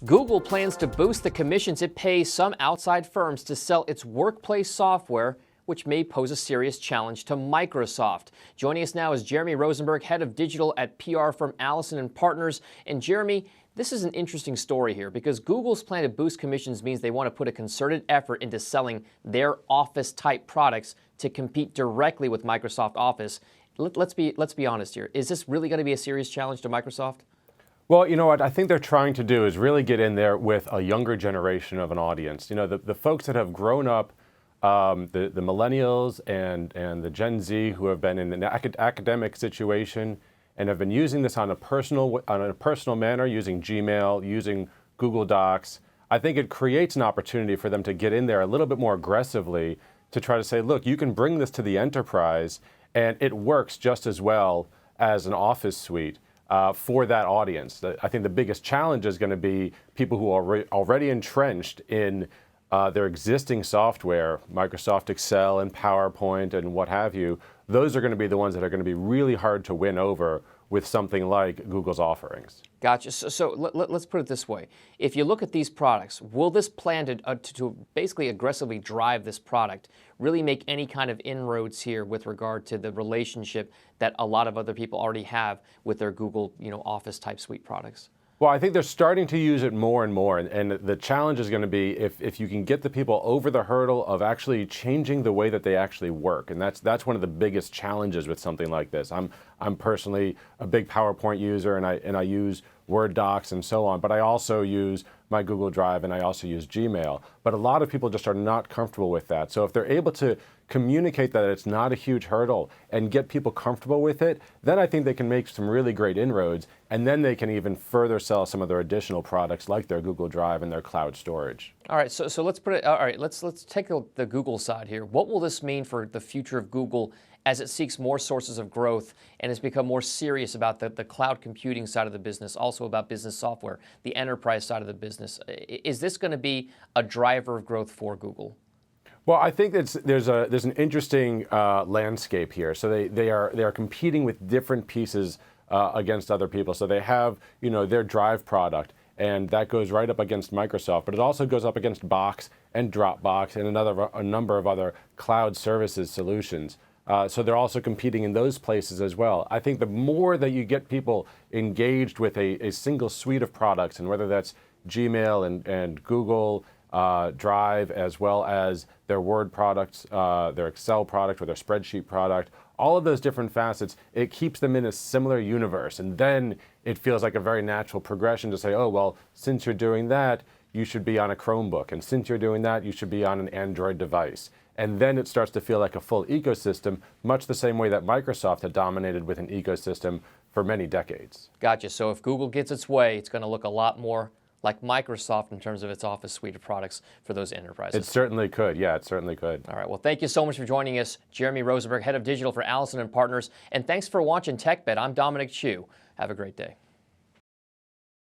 Google plans to boost the commissions it pays some outside firms to sell its workplace software, which may pose a serious challenge to Microsoft. Joining us now is Jeremy Rosenberg, head of digital at PR firm Allison & Partners. And Jeremy, this is an interesting story here because Google's plan to boost commissions means they want to put a concerted effort into selling their Office-type products to compete directly with Microsoft Office. Let's be honest here. Is this really going to be a serious challenge to Microsoft? Well, you know what I think they're trying to do is really get in there with a younger generation of an audience. You know, the folks that have grown up, the millennials and the Gen Z who have been in an academic situation and have been using this on a personal manner, using Gmail, using Google Docs. I think it creates an opportunity for them to get in there a little bit more aggressively to try to say, look, you can bring this to the enterprise and it works just as well as an Office suite. For that audience. I think the biggest challenge is going to be people who are already entrenched in their existing software, Microsoft Excel and PowerPoint and what have you. Those are going to be the ones that are going to be really hard to win over with something like Google's offerings. Gotcha. So let's put it this way. If you look at these products, will this plan to basically aggressively drive this product really make any kind of inroads here with regard to the relationship that a lot of other people already have with their Google, Office type suite products? Well, I think they're starting to use it more and more, and the challenge is going to be if you can get the people over the hurdle of actually changing the way that they actually work, and that's one of the biggest challenges with something like this. I'm personally a big PowerPoint user, and I use Word docs and so on, but I also use my Google Drive and I also use Gmail. But a lot of people just are not comfortable with that. So if they're able to communicate that it's not a huge hurdle and get people comfortable with it, then I think they can make some really great inroads, and then they can even further sell some of their additional products like their Google Drive and their cloud storage. All right, so let's put it. All right, let's take the Google side here. What will this mean for the future of Google as it seeks more sources of growth and has become more serious about the cloud computing side of the business, also about business software, the enterprise side of the business? Is this going to be a driver of growth for Google? Well, I think there's an interesting landscape here. So they are competing with different pieces against other people. So they have their Drive product, and that goes right up against Microsoft, but it also goes up against Box and Dropbox and a number of other cloud services solutions. So they're also competing in those places as well. I think the more that you get people engaged with a single suite of products, and whether that's Gmail and Google Drive, as well as their Word products, their Excel product or their spreadsheet product, all of those different facets, it keeps them in a similar universe. And then it feels like a very natural progression to say, oh, well, since you're doing that, you should be on a Chromebook. And since you're doing that, you should be on an Android device. And then it starts to feel like a full ecosystem, much the same way that Microsoft had dominated with an ecosystem for many decades. Gotcha. So if Google gets its way, it's going to look a lot more like Microsoft in terms of its Office suite of products for those enterprises. It certainly could. Yeah, it certainly could. All right. Well, thank you so much for joining us, Jeremy Rosenberg, head of digital for Allison & Partners. And thanks for watching TechBet. I'm Dominic Chu. Have a great day.